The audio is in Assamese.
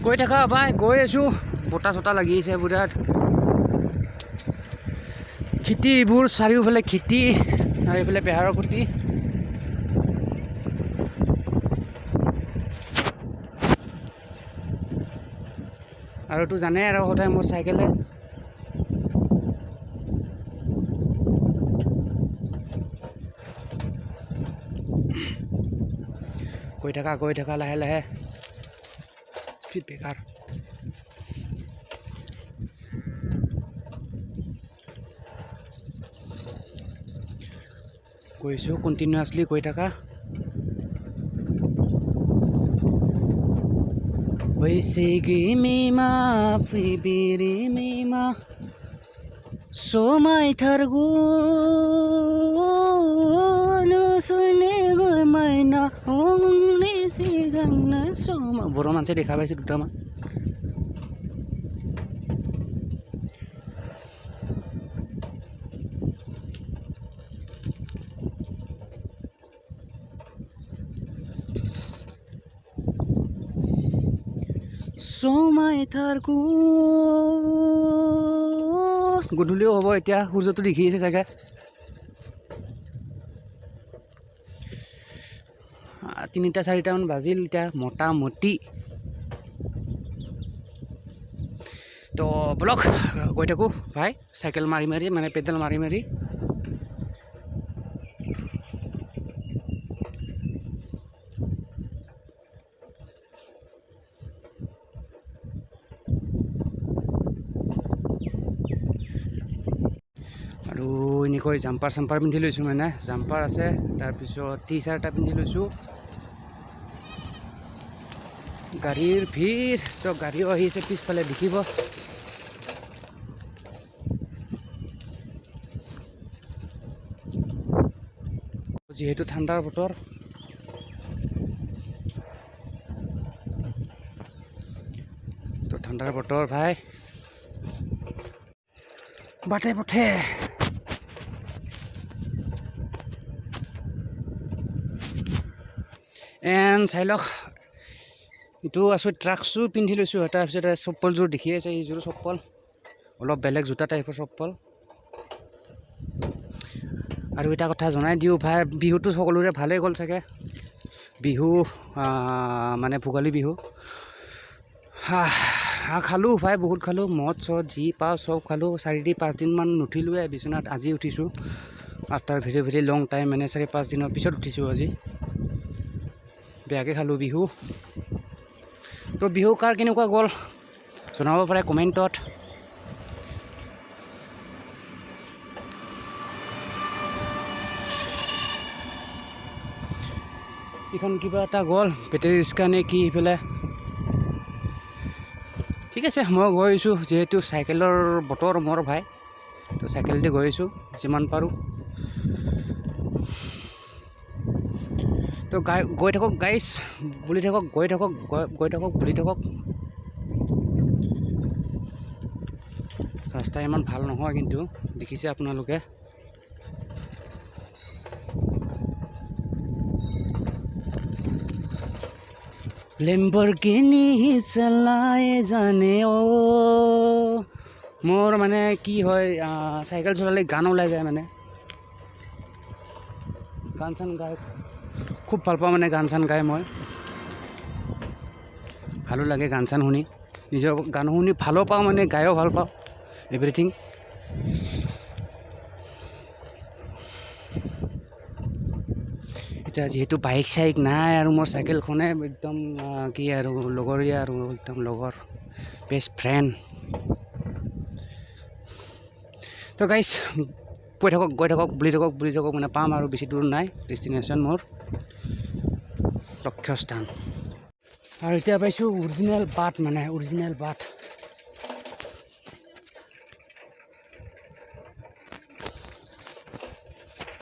গৈ থাকা ভাই, গৈ আছোঁ। বতাহ চতাহ লাগি আছে বিৰাট। খেতি এইবোৰ চাৰিওফালে খেতি আৰু এইফালে পেহাৰৰ খুটি। আৰু তো জানে আৰু সদায় মোৰ চাইকেলে গৈ থাকা লাহে লাহে। Speed breaker. গৈছোঁ কণ্টিনিউৱাছলি গৈ থাকা। बैसागि फैबिरि मिमा समायथारगौ नोंसोरनि गोमायना हंनि सिगांनो समा। बर' मानसि দেখা পাইছে দুটামান। समायथारगौ গধূলিও হ'ব এতিয়া, সূৰ্যটো দেখি আছে চাগে। তিনিটা চাৰিটামান বাজিল এতিয়া মোটামুটি। তো বলক গৈ থাকোঁ ভাই, চাইকেল মাৰি মাৰি মানে পেডেল মাৰি মাৰি। আৰু এনেকৈ জাম্পাৰ চাম্পাৰ পিন্ধি লৈছোঁ, মানে জাম্পাৰ আছে, তাৰপিছত টি চাৰ্ট এটা পিন্ধি লৈছোঁ। গাড়ীৰ ভিৰ, তো গাড়ীও আহিছে পিছফালে দেখিব। যিহেতু ঠাণ্ডাৰ বতৰ, তো ঠাণ্ডাৰ বতৰ ভাই, বাটে পথে চাই লওক। এইটো আছোঁ ট্ৰাক শ্বু পিন্ধি লৈছোঁ, তাৰপিছত চপ্পলযোৰ দেখি আছে, এইযোৰ চপ্পল অলপ বেলেগ জোতা টাইপৰ চপ্পল। আৰু এটা কথা জনাই দিওঁ ভাই, বিহুটো সকলোৰে ভালেই গ'ল চাগে। বিহু মানে ভোগালী বিহু খালোঁ ভাই, বহুত খালোঁ, মদ চদ যি পাওঁ চব খালোঁ। 4-5 দিনমান নুঠিলোৱে বিচনাত, আজি উঠিছোঁ আফটাৰ ভেৰি লং টাইম, মানে 4-5 দিনৰ পিছত উঠিছোঁ আজি। বেয়াকৈ খালোঁ বিহু। তো বিহু কাৰ কেনেকুৱা গ'ল জনাব পাৰে কমেণ্টত। এইখন কিবা এটা গ'ল, বেটেৰী ৰিক্সা নে কি সেইফালে। ঠিক আছে, মই গৈ আহিছোঁ, যিহেতু চাইকেলৰ বতৰ মোৰ ভাই, তো চাইকেলতে গৈ আহিছোঁ যিমান পাৰোঁ। তো গৈ থাকক গাইছ, বুলি থাকক, গৈ থাকক বুলি থাকক। ৰাস্তা ইমান ভাল নহয় কিন্তু, দেখিছে আপোনালোকে। লেম্বৰগিনি চলায়ে জানে অ। মোৰ মানে কি হয়, চাইকেল চলালে গান ওলাই যায়, মানে গান চান গাই খুব ভাল পাওঁ, মানে গান চান গাই মই ভালো লাগে। গান চান শুনি, নিজৰ গান শুনি ভালো পাওঁ, মানে গায়ো ভাল পাওঁ, এভৰিথিং। এতিয়া যিহেতু বাইক চাইক নাই আৰু মোৰ চাইকেলখনে একদম কি আৰু লগৰীয়া, আৰু একদম লগৰ, বেষ্ট ফ্ৰেণ্ড। তো গাইছ গৈ থাকক বুলি থাকক, মানে পাম আৰু বেছি দূৰ নাই ডেষ্টিনেশ্যন মোৰ লক্ষ্যস্থান। আৰু এতিয়া পাইছোঁ অৰিজিনেল বাট, মানে অৰিজিনেল বাট।